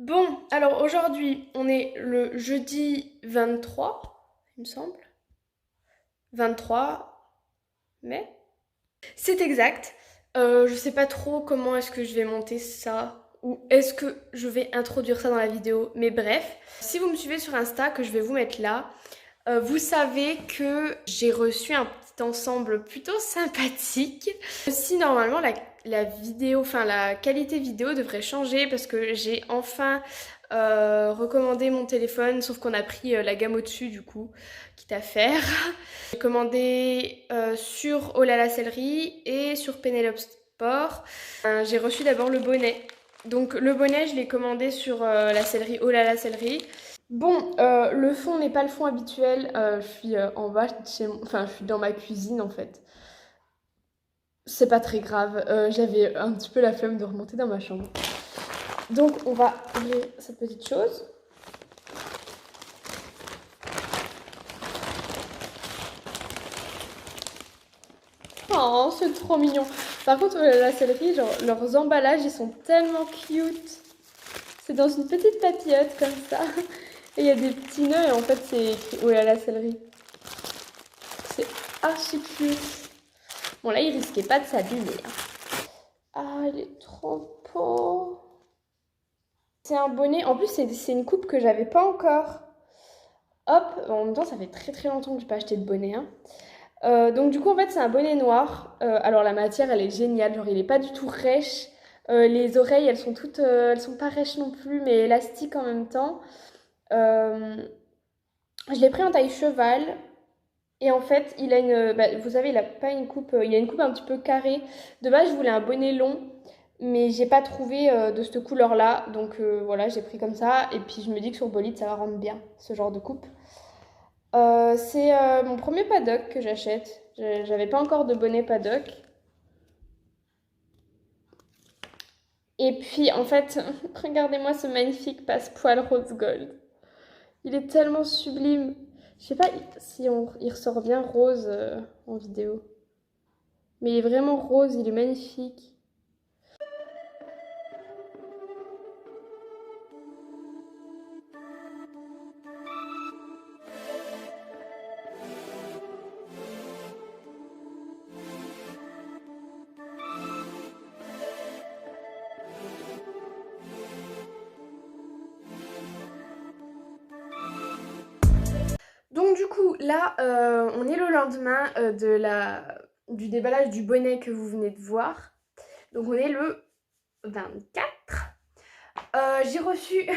Bon, alors aujourd'hui, on est le jeudi 23, il me semble. 23 mai. C'est exact. Je sais pas trop comment est-ce que je vais monter ça ou est-ce que je vais introduire ça dans la vidéo. Mais bref, si vous me suivez sur Insta, que je vais vous mettre là, vous savez que j'ai reçu un petit ensemble plutôt sympathique. Si normalement la vidéo, enfin la qualité vidéo devrait changer parce que j'ai enfin recommandé mon téléphone, sauf qu'on a pris la gamme au-dessus du coup, quitte à faire. J'ai commandé sur Oh là la Sellerie et sur Penelope Sport. J'ai reçu d'abord le bonnet. Donc le bonnet, je l'ai commandé sur la sellerie Oh là la Sellerie. Bon, le fond n'est pas le fond habituel. Je suis en bas enfin, je suis dans ma cuisine en fait. C'est pas très grave. J'avais un petit peu la flemme de remonter dans ma chambre. Donc, on va ouvrir cette petite chose. Oh, c'est trop mignon. Par contre, la sellerie, genre, leurs emballages, ils sont tellement cute. C'est dans une petite papillote comme ça. Et il y a des petits nœuds et en fait, c'est écrit oh là la sellerie. C'est archi cute. Bon, là, il risquait pas de s'abîmer, hein. Ah, il est trop beau. C'est un bonnet. En plus, c'est une coupe que j'avais pas encore. Hop, en même temps, ça fait très très longtemps que j'ai pas acheté de bonnet, hein. Donc du coup, en fait, c'est un bonnet noir. Alors la matière, elle est géniale. Genre, il est pas du tout rêche. Les oreilles, elles sont toutes, elles sont pas rêches non plus, mais élastiques en même temps. Euh, je l'ai pris en taille cheval. Et en fait, il a une, bah, vous savez, il a pas une coupe, il a une coupe un petit peu carrée. De base, je voulais un bonnet long, mais j'ai pas trouvé de cette couleur-là. Donc voilà, j'ai pris comme ça. Et puis je me dis que sur Bolide, ça va rendre bien ce genre de coupe. C'est mon premier paddock que j'achète. J'avais pas encore de bonnet paddock. Et puis en fait, regardez-moi ce magnifique passepoil rose gold. Il est tellement sublime. Je sais pas si il ressort bien rose en vidéo. Mais il est vraiment rose, il est magnifique. Donc du coup, là, on est le lendemain du déballage du bonnet que vous venez de voir. Donc on est le 24. J'ai reçu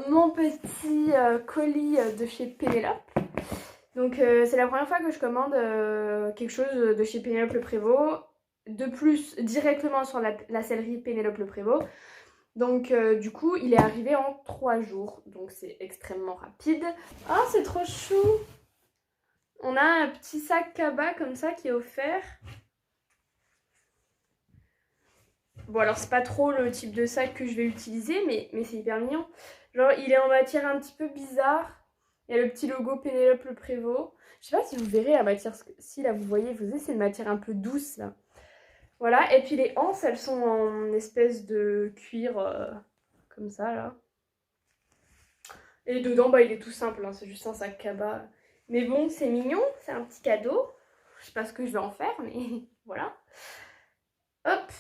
mon petit colis de chez Pénélope. Donc c'est la première fois que je commande quelque chose de chez Pénélope Le Prévost. De plus, directement sur la sellerie Pénélope Le Prévost. Donc du coup, il est arrivé en 3 jours. Donc c'est extrêmement rapide. Oh, c'est trop chou! On a un petit sac cabas comme ça qui est offert. Bon, alors c'est pas trop le type de sac que je vais utiliser, mais c'est hyper mignon. Genre, il est en matière un petit peu bizarre. Il y a le petit logo Pénélope Le Prévost. Je sais pas si vous verrez la matière. Si là, vous voyez, c'est une matière un peu douce là. Voilà, et puis les anses, elles sont en espèce de cuir comme ça là. Et dedans, bah, il est tout simple, hein, c'est juste un sac cabas. Mais bon, c'est mignon, c'est un petit cadeau. Je sais pas ce que je vais en faire, mais voilà. Hop.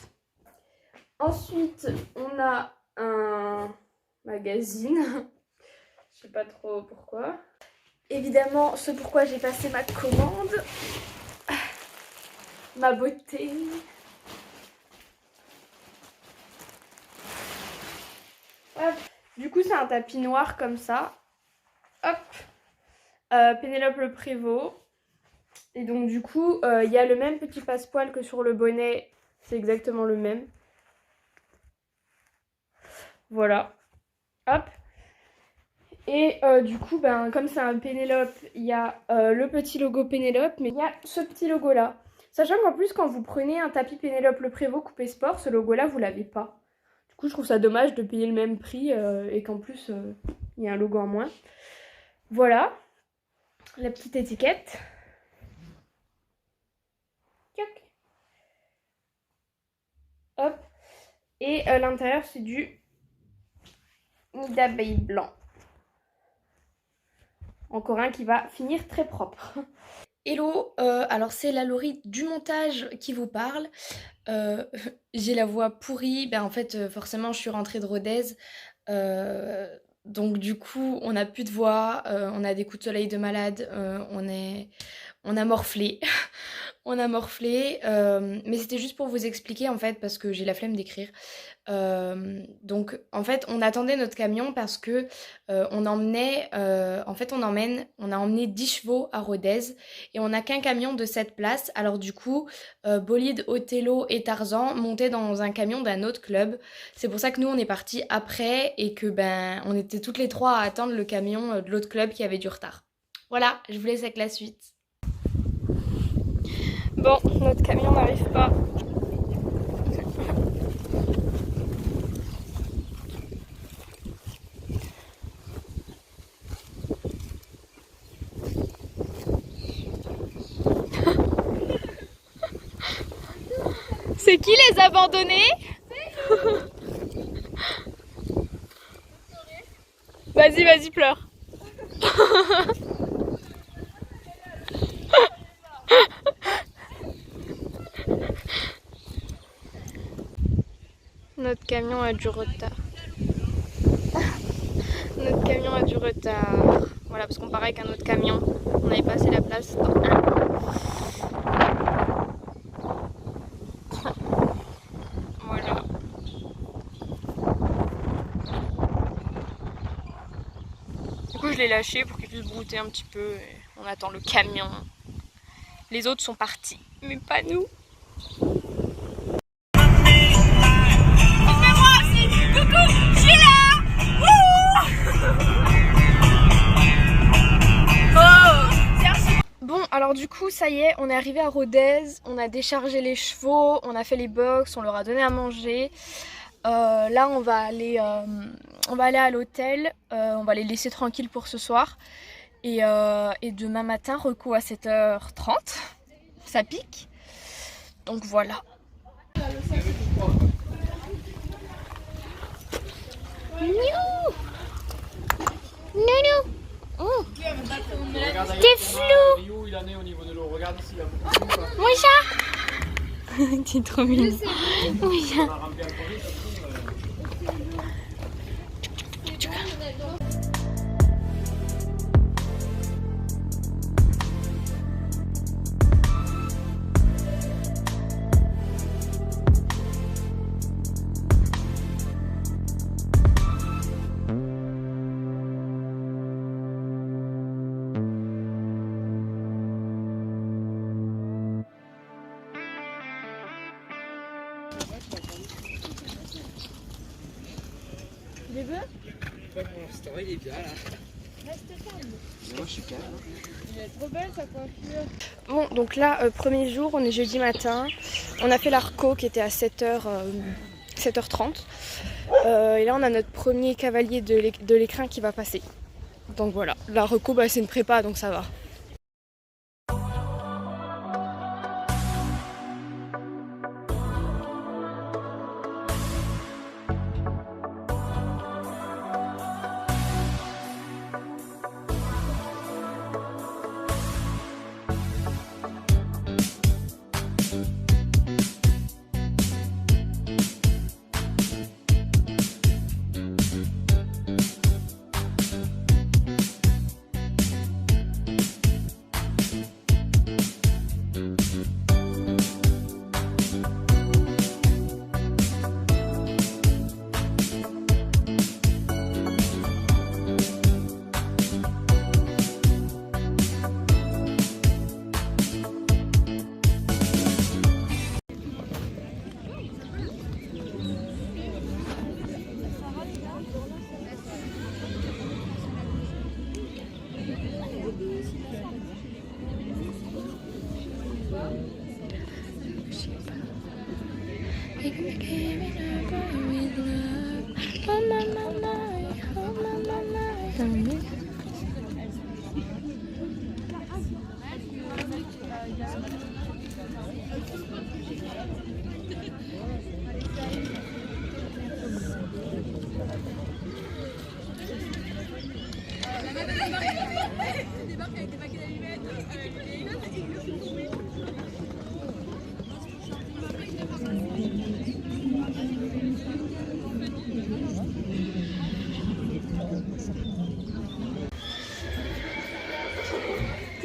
Ensuite, on a un magazine. Je sais pas trop pourquoi. Évidemment, ce pourquoi j'ai passé ma commande. Ma beauté. Hop. Du coup, c'est un tapis noir comme ça. Hop. Pénélope Le Prévost. Et donc, du coup, il y a le même petit passepoil que sur le bonnet. C'est exactement le même. Voilà. Hop. Et du coup, ben, comme c'est un Pénélope, il y a le petit logo Pénélope, mais il y a ce petit logo-là. Sachant qu'en plus, quand vous prenez un tapis Pénélope Le Prévost coupé sport, ce logo-là, vous l'avez pas. Du coup, je trouve ça dommage de payer le même prix et qu'en plus, il y a un logo en moins. Voilà, la petite étiquette. Tchac. Hop. Et à l'intérieur, c'est du nid d'abeilles blanc. Encore un qui va finir très propre. Hello, alors c'est la Laurie du montage qui vous parle. Euh, j'ai la voix pourrie, ben en fait forcément je suis rentrée de Rodez, euh, donc du coup on n'a plus de voix, on a des coups de soleil de malade, on a morflé. On a morflé, mais c'était juste pour vous expliquer en fait parce que j'ai la flemme d'écrire. Donc en fait on attendait notre camion parce que on emmenait, en fait on a emmené 10 chevaux à Rodez et on n'a qu'un camion de 7 places. Alors du coup, Bolide, Othello et Tarzan montaient dans un camion d'un autre club. C'est pour ça que nous on est partis après et que ben on était toutes les trois à attendre le camion de l'autre club qui avait du retard. Voilà, je vous laisse avec la suite. Bon, notre camion n'arrive pas. C'est qui les abandonnés? Vas-y, vas-y, pleure. Notre camion a du retard. Notre camion a du retard. Voilà, parce qu'on paraît qu'un autre camion, on n'avait pas assez la place dans un. Voilà. Du coup, je l'ai lâché pour qu'il puisse brouter un petit peu. Et on attend le camion. Les autres sont partis, mais pas nous. Bon, alors du coup, ça y est, on est arrivé à Rodez, on a déchargé les chevaux, on a fait les box, on leur a donné à manger. Là, on va aller à l'hôtel, on va les laisser tranquilles pour ce soir. Et demain matin, reco à 7h30, ça pique. Donc voilà. Nounou. Oh. T'es flou. Il en est au niveau de l'eau. Regarde ici. Mouja. T'es trop mignon. Mouja. Les bœufs? Il est bien là. Reste calme. Moi je suis calme. Il est trop belle sa coiffure. Bon, donc là, premier jour, on est jeudi matin. On a fait l'Arco qui était à 7h30. Et là, on a notre premier cavalier de l'écrin qui va passer. Donc voilà, l'Arco, bah, c'est une prépa, donc ça va.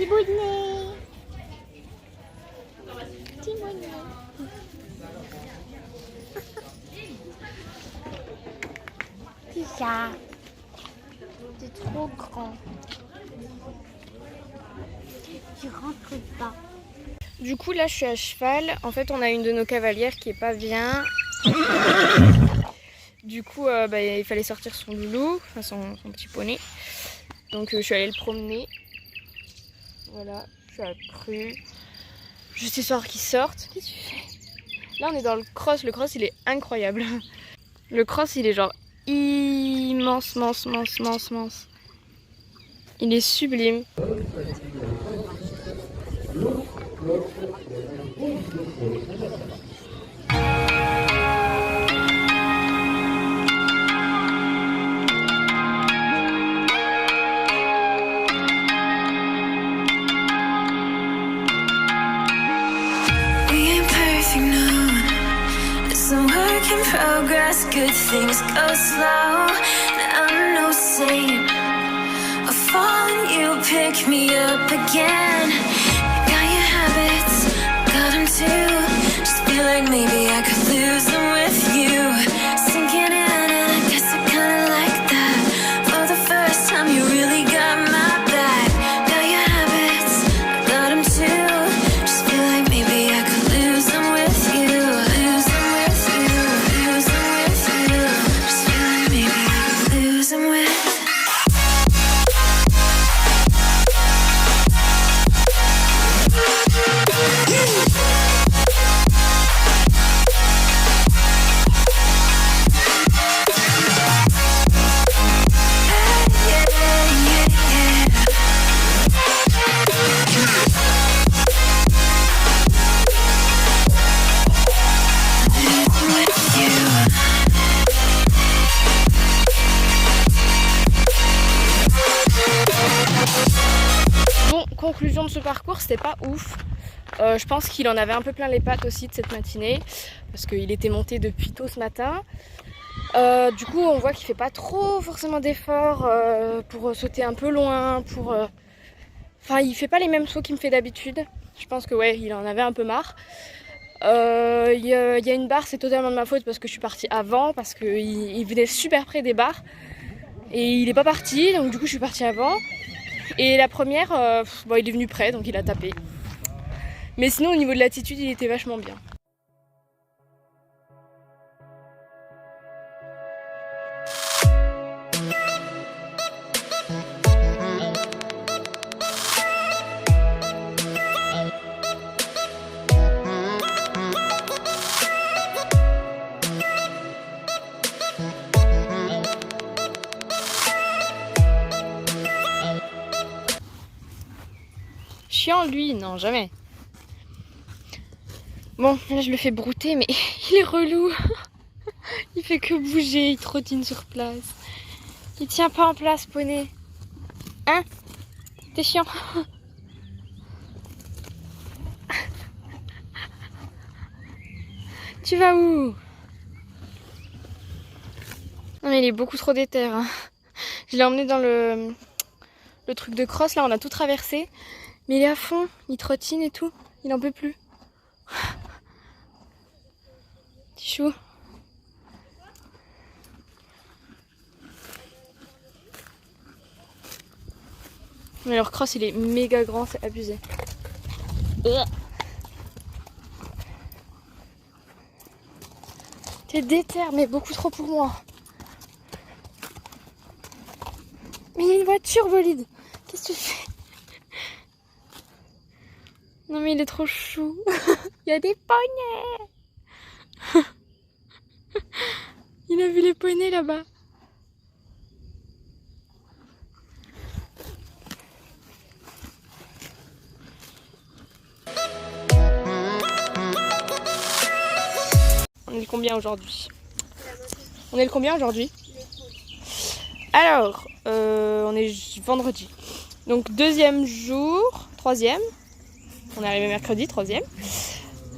Timonier. Timonier. C'est ça. C'est trop grand. Tu rentres pas. Du coup, là, je suis à cheval. En fait, on a une de nos cavalières qui est pas bien. Du coup, il fallait sortir son loulou, enfin son petit poney. Donc, je suis allée le promener. Voilà, je suis accrue. Juste histoire qu'il sorte. Qu'est-ce que tu fais? Là, on est dans le cross. Le cross, il est incroyable. Le cross, il est genre immense, immense, immense, immense, immense. Il est sublime. In progress, good things go slow. I'm no saint. I fall and you pick me up again. You got your habits, got them too. Just feel like maybe I could lose them with you. Sinking in, and I guess I kinda like that. For the first time, you really got my back. Got your habits, I got them too. Just feel like maybe I could lose them with you. Lose them with you. Lose them with you. Just feel like maybe I could lose them with. Bon, conclusion de ce parcours, c'était pas ouf. Je pense qu'il en avait un peu plein les pattes aussi de cette matinée, parce qu'il était monté depuis tôt ce matin. Du coup, on voit qu'il fait pas trop forcément d'efforts pour sauter un peu loin, Enfin, il fait pas les mêmes sauts qu'il me fait d'habitude. Je pense que ouais, il en avait un peu marre. Il y a une barre, c'est totalement de ma faute parce que je suis partie avant, parce qu'il venait super près des barres. Et il est pas parti, donc du coup je suis partie avant. Et la première, il est venu près, donc il a tapé. Mais sinon, au niveau de l'attitude, il était vachement bien. Chiant lui, non jamais. Bon, là je le fais brouter, mais il est relou. Il fait que bouger, il trottine sur place. Il tient pas en place, poney. Hein? T'es chiant. Tu vas où? Non mais il est beaucoup trop déter. Hein. Je l'ai emmené dans le truc de cross, là on a tout traversé. Mais il est à fond, il trottine et tout, il en peut plus. Petit chou. Mais leur cross il est méga grand, c'est abusé. T'es déter, mais beaucoup trop pour moi. Mais il y a une voiture bolide. Qu'est-ce que tu fais? Non mais il est trop chou. Il y a des poneys. Il a vu les poneys là-bas. On est le combien aujourd'hui? On est le combien aujourd'hui? Alors, on est vendredi. Donc deuxième jour, troisième. On est arrivé mercredi, troisième.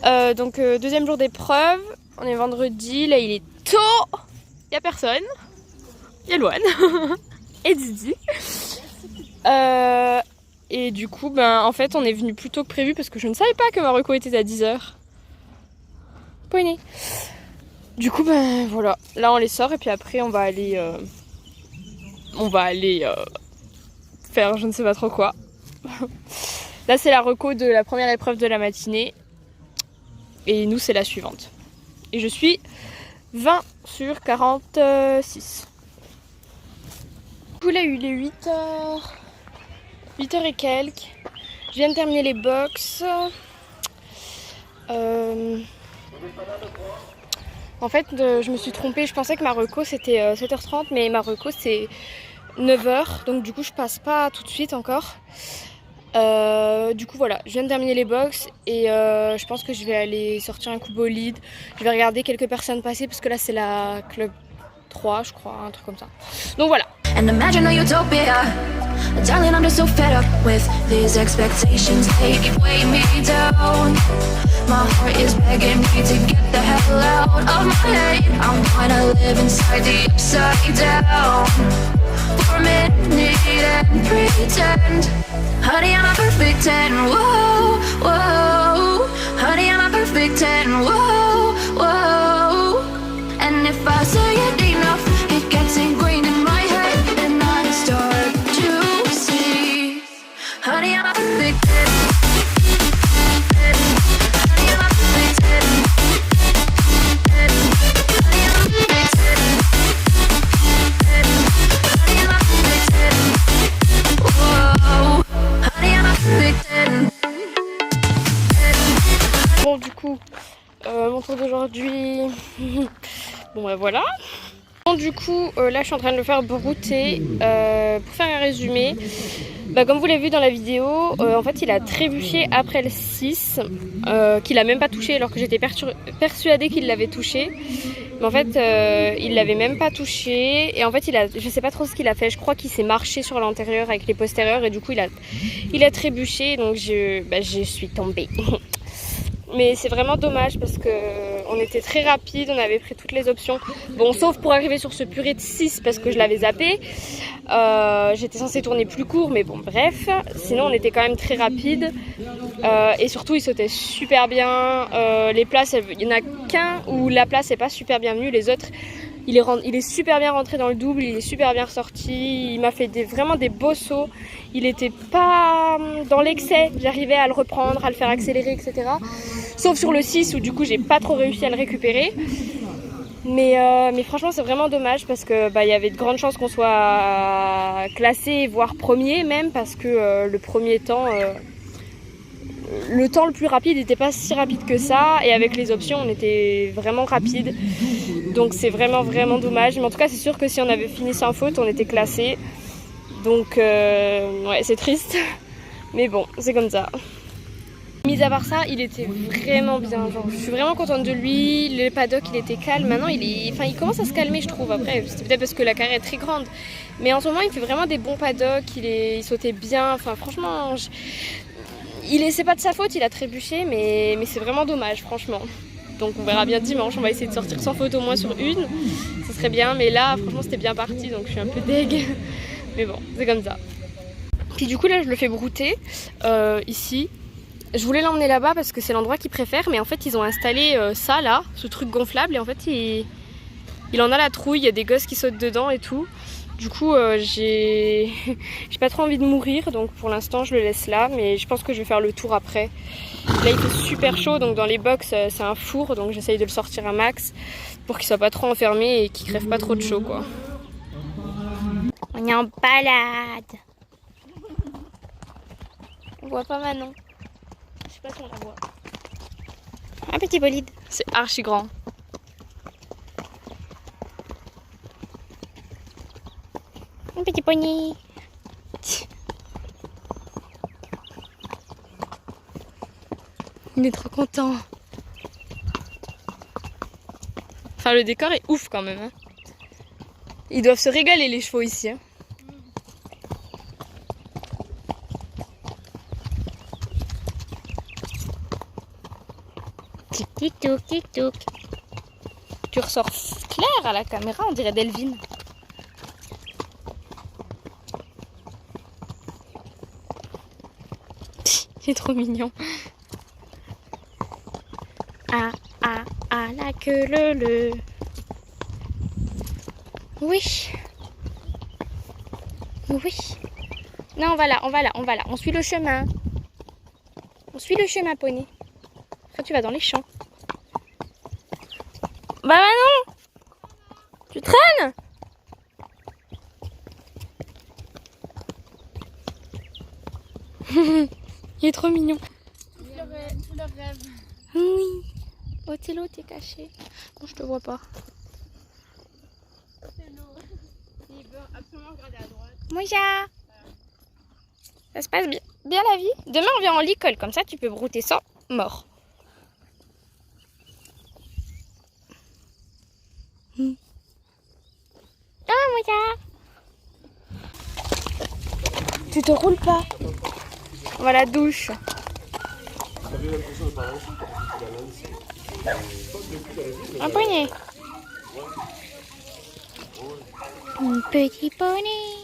Deuxième jour d'épreuve. On est vendredi. Là, il est tôt. Il n'y a personne. Il y a Loane. Et Didi. Et du coup, ben, en fait, on est venu plus tôt que prévu parce que je ne savais pas que Marocco était à 10h. Poney. Du coup, ben voilà. Là, on les sort et puis après, on va aller faire je ne sais pas trop quoi. Là, c'est la reco de la première épreuve de la matinée. Et nous, c'est la suivante. Et je suis 20 sur 46. Du coup, là, il est 8h. 8h et quelques. Je viens de terminer les box. En fait, je me suis trompée. Je pensais que ma reco c'était 7h30, mais ma reco c'est 9h. Donc du coup, je passe pas tout de suite encore. Du coup, voilà. Je viens de terminer les box et je pense que je vais aller sortir un coup bolide. Je vais regarder quelques personnes passer parce que là, c'est la club 3, je crois, un truc comme ça. Donc voilà. And imagine a utopia. Darling, I'm just so fed up with these expectations. They weigh me down. My heart is begging me to get the hell out of my head. I'm gonna live inside the upside down for a minute and pretend. Honey, I'm a perfect 10. Whoa, whoa. Honey, I'm a perfect 10. Whoa, whoa. And if I say it enough, it gets ingrained in my head, and I start to see. Honey, I'm a perfect 10. Honey, I'm a perfect 10. Honey, I'm a perfect 10. Honey, I'm a perfect 10. Whoa. Honey, I'm a perfect 10. Bon, du coup, mon tour d'aujourd'hui. Bon, ben voilà. Bon, du coup, là, je suis en train de le faire brouter. Pour faire un résumé, bah, comme vous l'avez vu dans la vidéo, en fait, il a trébuché après le 6, qu'il a même pas touché, alors que j'étais persuadée qu'il l'avait touché. Mais en fait, il l'avait même pas touché. Et en fait, je sais pas trop ce qu'il a fait. Je crois qu'il s'est marché sur l'antérieur avec les postérieurs. Et du coup, il a trébuché. Donc, je suis tombée. Mais c'est vraiment dommage parce que on était très rapide, on avait pris toutes les options. Bon, sauf pour arriver sur ce purée de 6 parce que je l'avais zappé. J'étais censée tourner plus court, mais bon, bref. Sinon, on était quand même très rapide. Et surtout, il sautait super bien. Les places, il n'y en a qu'un où la place n'est pas super bien venue. Les autres, il est super bien rentré dans le double, il est super bien ressorti. Il m'a fait vraiment des beaux sauts. Il n'était pas dans l'excès. J'arrivais à le reprendre, à le faire accélérer, etc. Sauf sur le 6 où du coup, j'ai pas trop réussi à le récupérer. Mais franchement, c'est vraiment dommage parce que il y avait de grandes chances qu'on soit classé, voire premier même, parce que le premier temps, le temps le plus rapide n'était pas si rapide que ça, et avec les options, on était vraiment rapide. Donc c'est vraiment dommage. Mais en tout cas, c'est sûr que si on avait fini sans faute, on était classé. Donc ouais, c'est triste. Mais bon, c'est comme ça. Mis à part ça, il était vraiment bien. Genre, je suis vraiment contente de lui. Le paddock, il était calme. Maintenant, il commence à se calmer, je trouve. Après, c'est peut-être parce que la carrière est très grande. Mais en ce moment, il fait vraiment des bons paddocks. Il sautait bien. Enfin, franchement, c'est pas de sa faute. Il a trébuché, mais c'est vraiment dommage, franchement. Donc, on verra bien dimanche. On va essayer de sortir sans faute au moins sur une. Ce serait bien. Mais là, franchement, c'était bien parti. Donc, je suis un peu deg. Mais bon, c'est comme ça. Puis du coup, là, je le fais brouter ici. Je voulais l'emmener là-bas parce que c'est l'endroit qu'il préfère, mais en fait ils ont installé ça là, ce truc gonflable, et en fait il en a la trouille, il y a des gosses qui sautent dedans et tout. Du coup j'ai pas trop envie de mourir, donc pour l'instant je le laisse là, mais je pense que je vais faire le tour après. Là il fait super chaud, donc dans les box c'est un four, donc j'essaye de le sortir un max pour qu'il soit pas trop enfermé et qu'il crève pas trop de chaud quoi. On est en balade. On voit pas Manon. Je sais pas si on la voit. Un petit bolide. C'est archi grand. Un petit pony. Il est trop content. Enfin, le décor est ouf quand même. Hein. Ils doivent se régaler les chevaux ici. Hein. Tic-toc, tic-toc. Tu ressors clair à la caméra, on dirait Delvin. Il est trop mignon. Ah, ah, ah, la queue le. Oui. Oui. Non, on va là, on va là, on va là. On suit le chemin. On suit le chemin, poney. Après, tu vas dans les champs. Bah non. Tu traînes. Il est trop mignon. Tout leur rêve. Oui. Othello, t'es caché. Non, je te vois pas. Il veut absolument regarder à droite. Moja. Ça se passe bien la vie. Demain, on vient en l'école. Comme ça, tu peux brouter sans mort. Ah, Moja. Tu te roules pas. On va à la douche. Un poney. Un petit poney.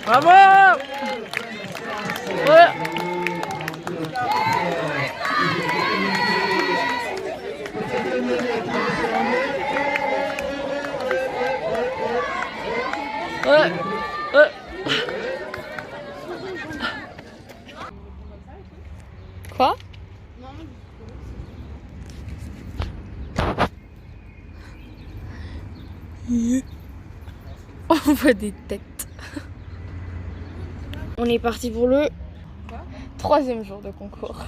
Bravo! Ouais. Ouais. Ouais. Quoi? On voit des têtes. On est parti pour le 3e jour de concours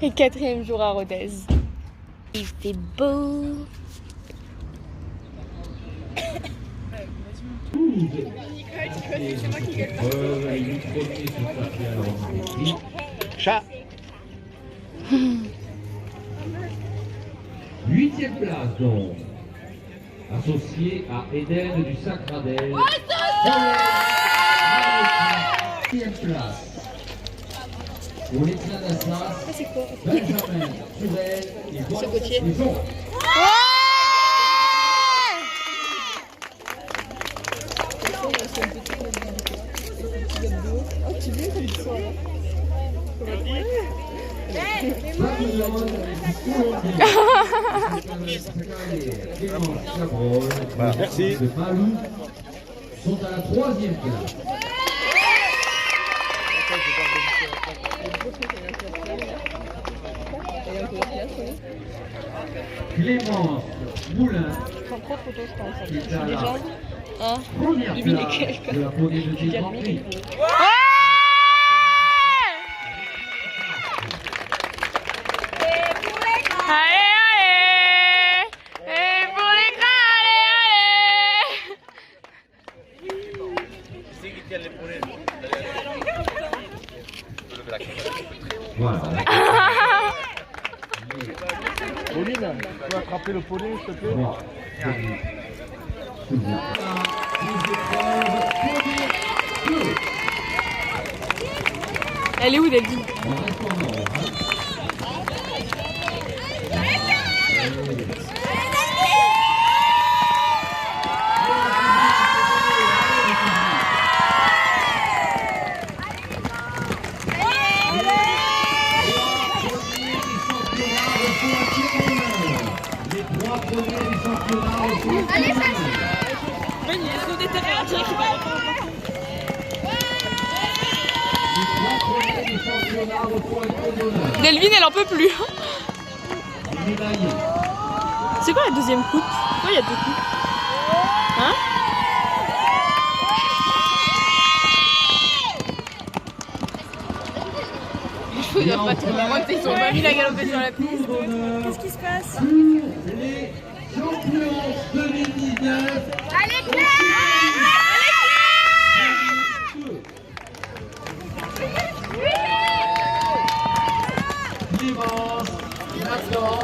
et 4e jour à Rodez. Il fait beau. Chat. 8e place donc, associé à Eden du Sacradel. 6e place pour les d'Assas, Benjamin Turel et Gauthier. Merci. De Malou sont à la 3e place. Clémence Moulin qui est à la première place de la poney de Grand Prix. Voilà. Pauline, tu peux attraper le poney, s'il te plaît? Bon, Elle est où, Delphine? Delphine, elle en peut plus. C'est quoi la 2e coupe? Pourquoi il y a 2 coupes? Hein? Les chevaux doivent pas trop monter, ils ont pas mis la galopée sur la piste. Qu'est-ce qui se passe? Les champions 2019. Allez, Claire! Clémence, maintenant.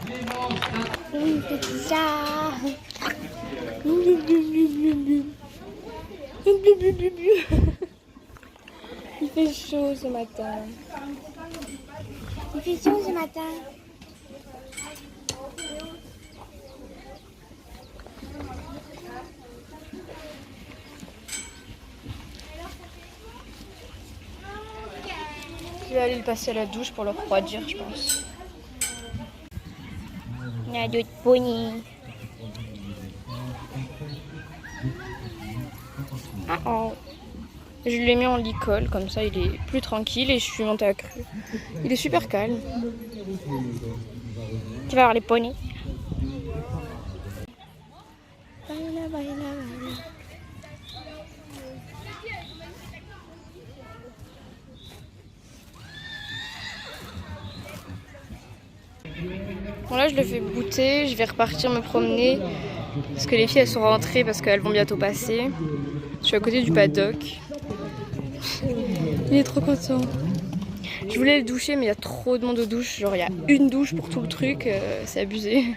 Clémence, Oui, petit chat. Il fait chaud ce matin. Il fait chaud ce matin. Je vais aller le passer à la douche pour le refroidir, je pense. Il y a d'autres poneys. Oh. Je l'ai mis en licol, comme ça il est plus tranquille et je suis montée à cru. Il est super calme. Tu vas voir les poneys. Baila, baila, baila. Bon là je le fais bouter, je vais repartir me promener parce que les filles elles sont rentrées parce qu'elles vont bientôt passer. Je suis à côté du paddock. Il est trop content. Je voulais le doucher mais il y a trop de monde aux douches, genre il y a une douche pour tout le truc, c'est abusé.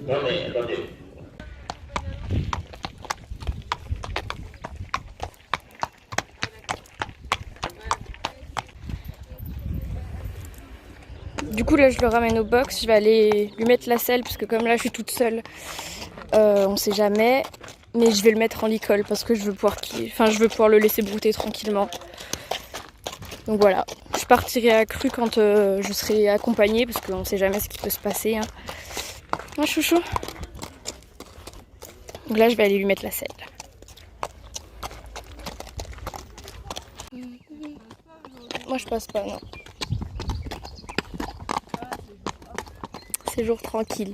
Non mais attendez. Du coup là je le ramène au box, je vais aller lui mettre la selle parce que comme là je suis toute seule, on sait jamais. Mais je vais le mettre en licol parce que je veux pouvoir le laisser brouter tranquillement. Donc voilà, je partirai à Cru quand je serai accompagnée parce qu'on sait jamais ce qui peut se passer. Hein. Un chouchou. Donc là je vais aller lui mettre la selle. Moi je passe pas, non. C'est jour tranquille.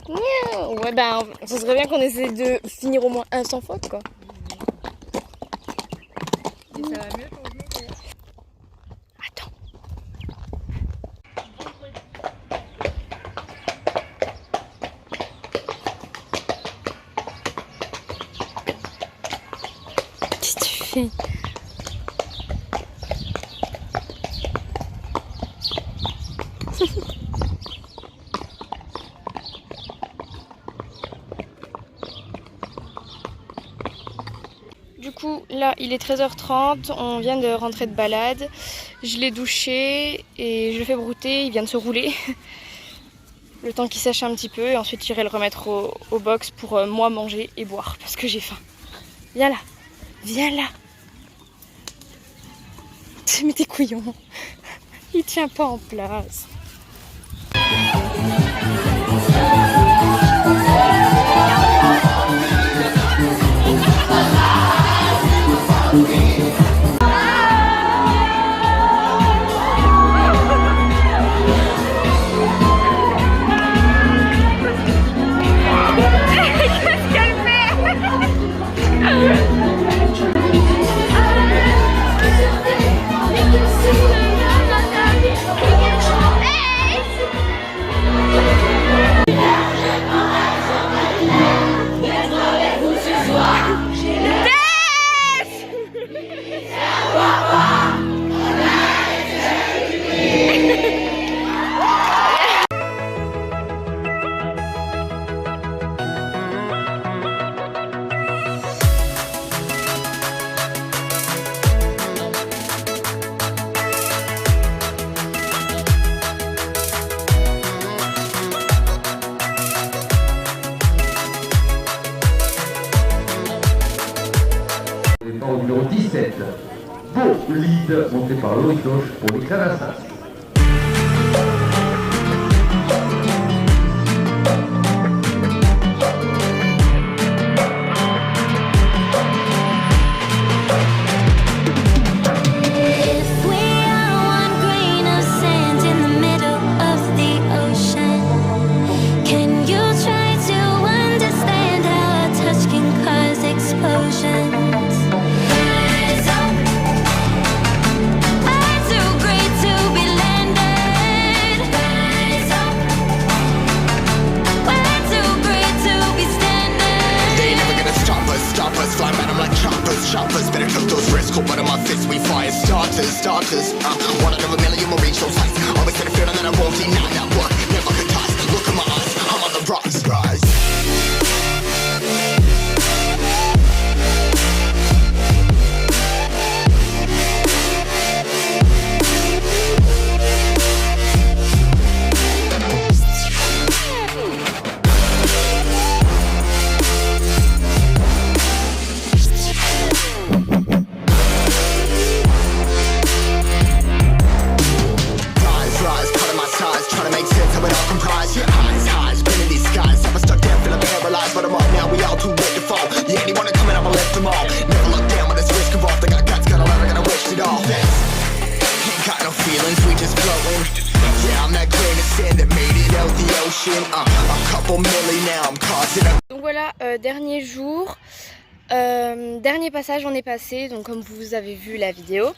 Ouais ben ça serait bien qu'on essaie de finir au moins un sans faute quoi. Et ça va mieux pour vous? Attends. Qu'est-ce que tu fais? Du coup, là, il est 13h30, on vient de rentrer de balade. Je l'ai douché et je le fais brouter, il vient de se rouler. Le temps qu'il sèche un petit peu et ensuite j'irai le remettre au box pour moi manger et boire parce que j'ai faim. Viens là, viens là. Mais t'es couillon, il tient pas en place. Au numéro 17, Beau lead monté par Laurie Cloche pour les Canassas. Choppers, better took those risks. Cold blood on my fists, we fire starters. One out of a million will reach those heights. Always had a feeling that I won't deny that work. Never could toss. Look at my eyes, I'm on the rocks. Rise. Donc voilà, dernier jour, dernier passage on est passé, donc comme vous avez vu la vidéo,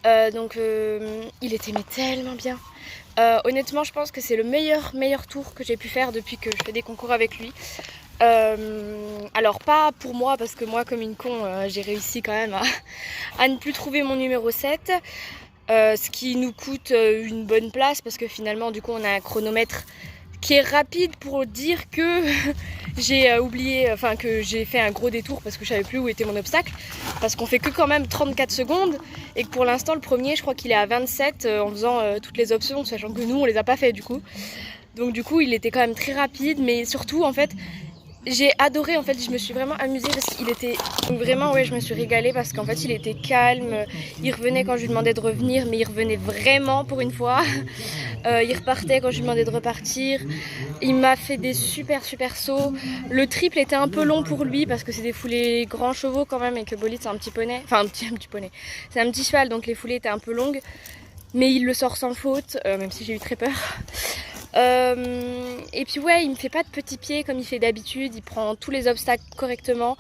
il était mais tellement bien. Honnêtement je pense que c'est le meilleur tour que j'ai pu faire depuis que je fais des concours avec lui. Alors pas pour moi parce que moi comme une con j'ai réussi quand même à ne plus trouver mon numéro 7. Ce qui nous coûte une bonne place parce que finalement du coup on a un chronomètre qui est rapide pour dire que j'ai oublié, enfin que j'ai fait un gros détour parce que je savais plus où était mon obstacle, parce qu'on fait que quand même 34 secondes et que pour l'instant le premier je crois qu'il est à 27 en faisant toutes les options, sachant que nous on les a pas fait du coup. Donc du coup il était quand même très rapide, mais surtout en fait j'ai adoré, en fait je me suis vraiment amusée parce qu'il était vraiment, ouais je me suis régalée parce qu'en fait il était calme, il revenait quand je lui demandais de revenir, mais il revenait vraiment pour une fois. Il repartait quand je lui demandais de repartir. Il m'a fait des super sauts. Le triple était un peu long pour lui parce que c'est des foulées grands chevaux quand même et que Bolide c'est un petit poney. Enfin un petit poney. C'est un petit cheval donc les foulées étaient un peu longues. Mais il le sort sans faute, même si j'ai eu très peur. Et puis ouais, il me fait pas de petits pieds comme il fait d'habitude. Il prend tous les obstacles correctement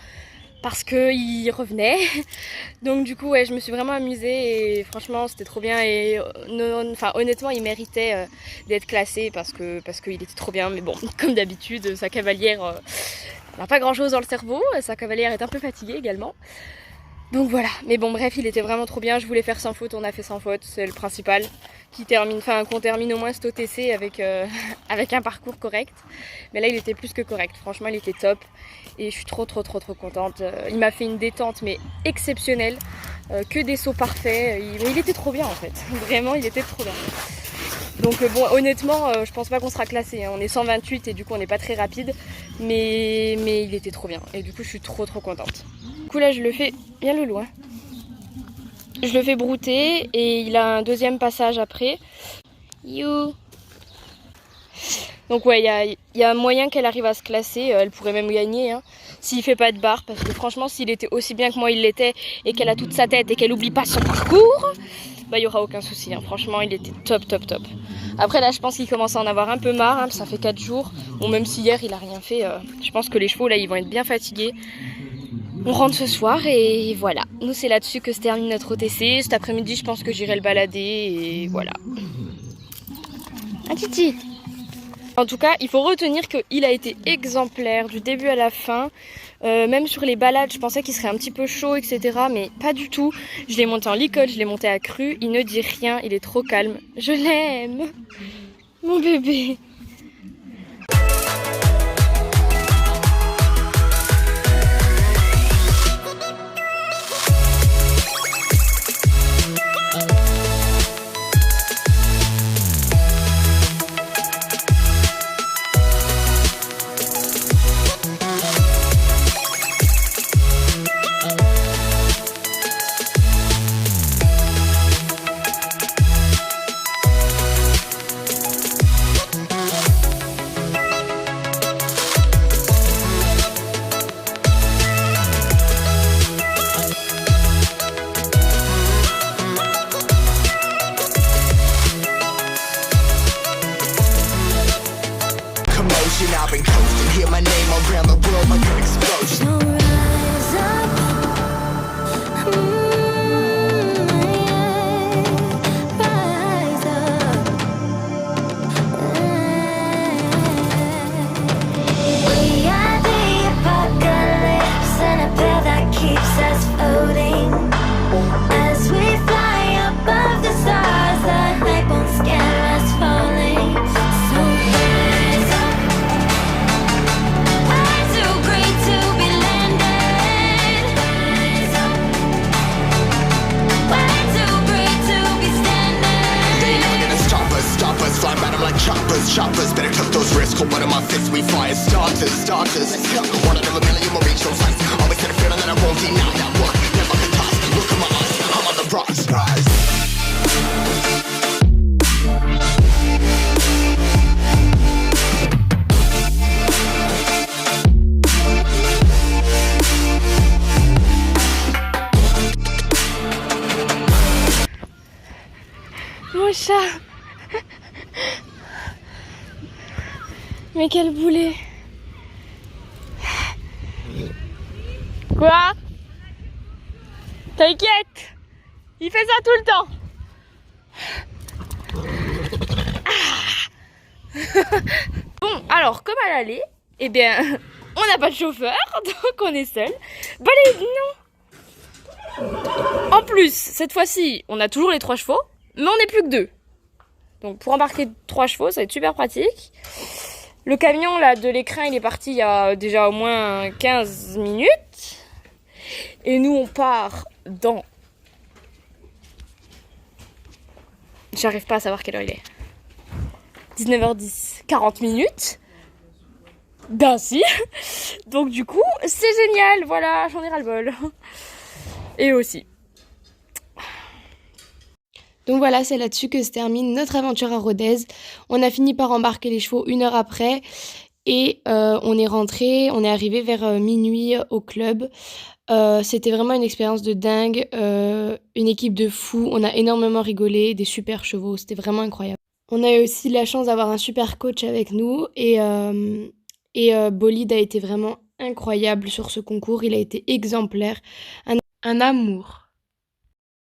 parce qu'il revenait. Donc du coup ouais, je me suis vraiment amusée et franchement c'était trop bien. Et enfin honnêtement il méritait d'être classé parce qu'il était trop bien. Mais bon, comme d'habitude sa cavalière n'a pas grand chose dans le cerveau. Sa cavalière est un peu fatiguée également. Donc voilà, mais bon bref il était vraiment trop bien, je voulais faire sans faute, on a fait sans faute, c'est le principal, qu'on termine au moins cet OTC avec, avec un parcours correct. Mais là il était plus que correct, franchement il était top et je suis trop contente. Il m'a fait une détente mais exceptionnelle, que des sauts parfaits, il était trop bien en fait, vraiment il était trop bien. Donc bon honnêtement je pense pas qu'on sera classé, hein. On est 128 et du coup on n'est pas très rapide, mais il était trop bien et du coup je suis trop contente. Du coup là je le fais bien le loin. Je le fais brouter et il a un deuxième passage après. You. Donc ouais, il y a moyen qu'elle arrive à se classer, elle pourrait même gagner hein, s'il fait pas de barre, parce que franchement s'il était aussi bien que moi il l'était et qu'elle a toute sa tête et qu'elle oublie pas son parcours, bah il y aura aucun souci, hein. Franchement il était top. Après là je pense qu'il commence à en avoir un peu marre, hein, ça fait 4 jours, bon même si hier il a rien fait, je pense que les chevaux là ils vont être bien fatigués. On rentre ce soir et voilà, nous c'est là-dessus que se termine notre OTC. Cet après-midi je pense que j'irai le balader et voilà. Un titi. En tout cas il faut retenir qu'il a été exemplaire du début à la fin. Même sur les balades je pensais qu'il serait un petit peu chaud etc, mais pas du tout. Je l'ai monté en licol, je l'ai monté à cru, il ne dit rien, il est trop calme. Je l'aime, mon bébé. I've been coasting, hear my name around the world like an explosion. So rise up, rise up. We are the apocalypse and a path that keeps us floating. As we fly above the stars, the night won't scare us falling. So rise up. Fly by them like choppers, better took those risks. Hold one of my fists, we fire starters. One out of a million will reach those heights. Always had a feeling that I won't deny that work. Never could toss, look at my eyes, I'm on the rocks. Mon chat. Mais quel boulet. Quoi? T'inquiète, il fait ça tout le temps. Bon, alors comme à l'aller, eh bien, on n'a pas de chauffeur, donc on est seul. Bolide, non. En plus, cette fois-ci, on a toujours les 3 chevaux, mais on n'est plus que 2. Donc pour embarquer 3 chevaux, ça va être super pratique. Le camion là de l'écrin, il est parti il y a déjà au moins 15 minutes. Et nous, on part dans... J'arrive pas à savoir quelle heure il est. 19h10, 40 minutes. D'ainsi. Donc du coup, c'est génial. Voilà, j'en ai ras-le-bol. Et aussi. Donc voilà, c'est là-dessus que se termine notre aventure à Rodez. On a fini par embarquer les chevaux 1 heure après. Et on est rentré, on est arrivé vers minuit au club. C'était vraiment une expérience de dingue, une équipe de fous. On a énormément rigolé, des super chevaux, c'était vraiment incroyable. On a eu aussi la chance d'avoir un super coach avec nous et Bolide a été vraiment incroyable sur ce concours. Il a été exemplaire, un amour.